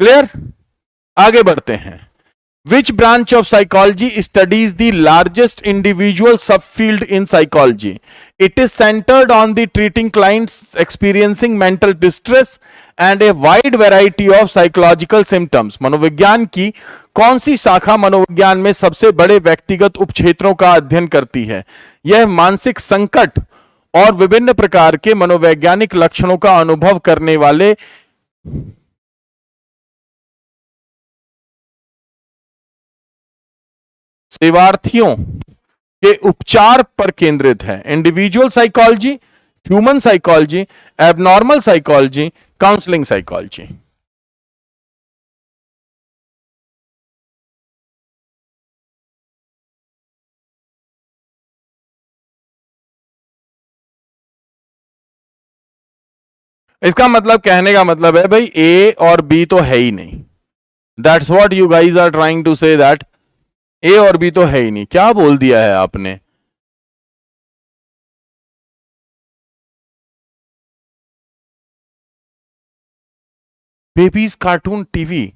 Clear? आगे बढ़ते हैं। Which branch of psychology studies the largest individual subfield in psychology? It is centered on the treating clients experiencing mental distress and a wide variety of psychological symptoms. मनोविज्ञान की कौन सी शाखा मनोविज्ञान में सबसे बड़े व्यक्तिगत उपक्षेत्रों का अध्ययन करती है? यह मानसिक संकट और विभिन्न प्रकार के मनोवैज्ञानिक लक्षणों का अनुभव करने वाले सेवार्थियों के उपचार पर केंद्रित है। Individual psychology, human psychology, abnormal psychology, counselling psychology. इसका मतलब, कहने का मतलब है भाई ए और बी तो है ही नहीं। That's what you guys are trying to say, that A और बी तो है ही नहीं। क्या बोल दिया है आपने? बेबीज कार्टून टीवी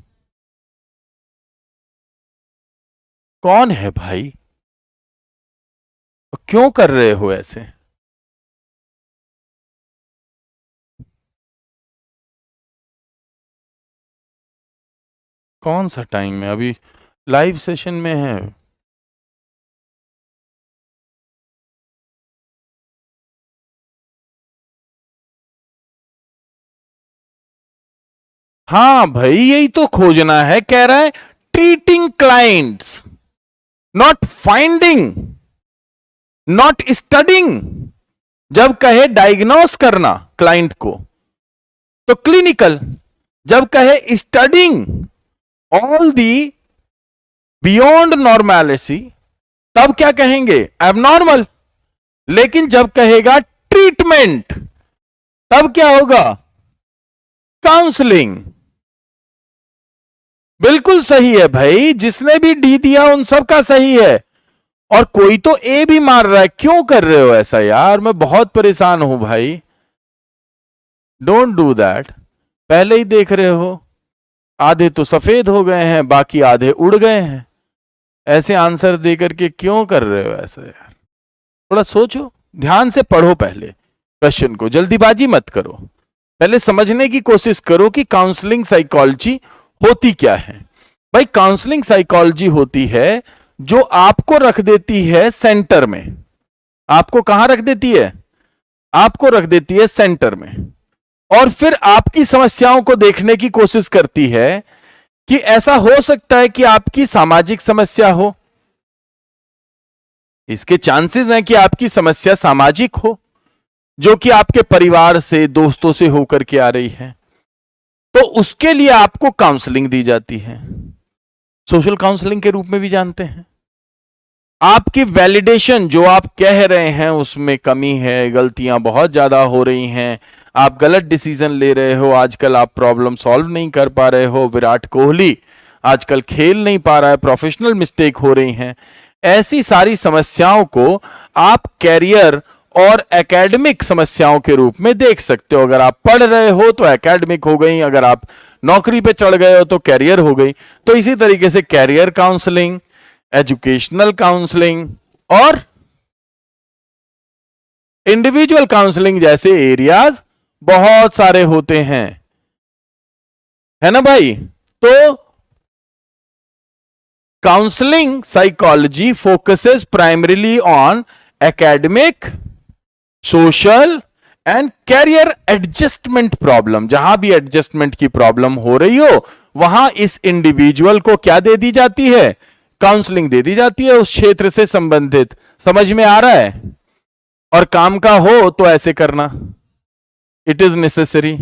कौन है भाई? क्यों कर रहे हो ऐसे? कौन सा टाइम है? अभी लाइव सेशन में है। हाँ भाई, यही तो खोजना है। कह रहा है treating clients, not finding, not studying. जब कहे डायग्नोस करना क्लाइंट को तो क्लिनिकल, जब कहे studying all the beyond normality तब क्या कहेंगे? एबनॉर्मल। लेकिन जब कहेगा ट्रीटमेंट तब क्या होगा? काउंसलिंग। बिल्कुल सही है भाई, जिसने भी डी दिया उन सब का सही है। और कोई तो ए भी मार रहा है। क्यों कर रहे हो ऐसा यार? मैं बहुत परेशान हूं भाई। Don't do that. पहले ही देख रहे हो आधे तो सफेद हो गए हैं, बाकी आधे उड़ गए हैं। ऐसे आंसर दे करके क्यों कर रहे हो ऐसा यार? थोड़ा सोचो, ध्यान से पढ़ो पहले क्वेश्चन को, जल्दीबाजी मत करो। पहले समझने की कोशिश करो कि काउंसलिंग साइकोलॉजी होती क्या है। भाई काउंसलिंग साइकोलॉजी होती है जो आपको रख देती है सेंटर में। आपको कहां रख देती है? आपको रख देती है सेंटर में, और फिर आपकी समस्याओं को देखने की कोशिश करती है कि ऐसा हो सकता है कि आपकी सामाजिक समस्या हो। इसके चांसेस हैं कि आपकी समस्या सामाजिक हो, जो कि आपके परिवार से, दोस्तों से होकर के आ रही है। तो उसके लिए आपको काउंसलिंग दी जाती है, सोशल काउंसलिंग के रूप में भी जानते हैं। आपकी वैलिडेशन, जो आप कह रहे हैं उसमें कमी है, गलतियां बहुत ज्यादा हो रही हैं, आप गलत डिसीजन ले रहे हो, आजकल आप प्रॉब्लम सॉल्व नहीं कर पा रहे हो, विराट कोहली आजकल खेल नहीं पा रहा है, प्रोफेशनल मिस्टेक हो रही हैं, ऐसी सारी समस्याओं को आप कैरियर और एकेडमिक समस्याओं के रूप में देख सकते हो। अगर आप पढ़ रहे हो तो एकेडमिक हो गई, अगर आप नौकरी पे चढ़ गए हो तो कैरियर हो गई। तो इसी तरीके से कैरियर काउंसलिंग, एजुकेशनल काउंसलिंग और इंडिविजुअल काउंसलिंग जैसे एरियाज बहुत सारे होते हैं, है ना भाई? तो counselling psychology focuses primarily on academic, social and career adjustment problem. जहां भी एडजस्टमेंट की प्रॉब्लम हो रही हो वहां इस इंडिविजुअल को क्या दे दी जाती है? काउंसलिंग दे दी जाती है उस क्षेत्र से संबंधित। समझ में आ रहा है? और काम का हो तो ऐसे करना, इट इज नेसेसरी।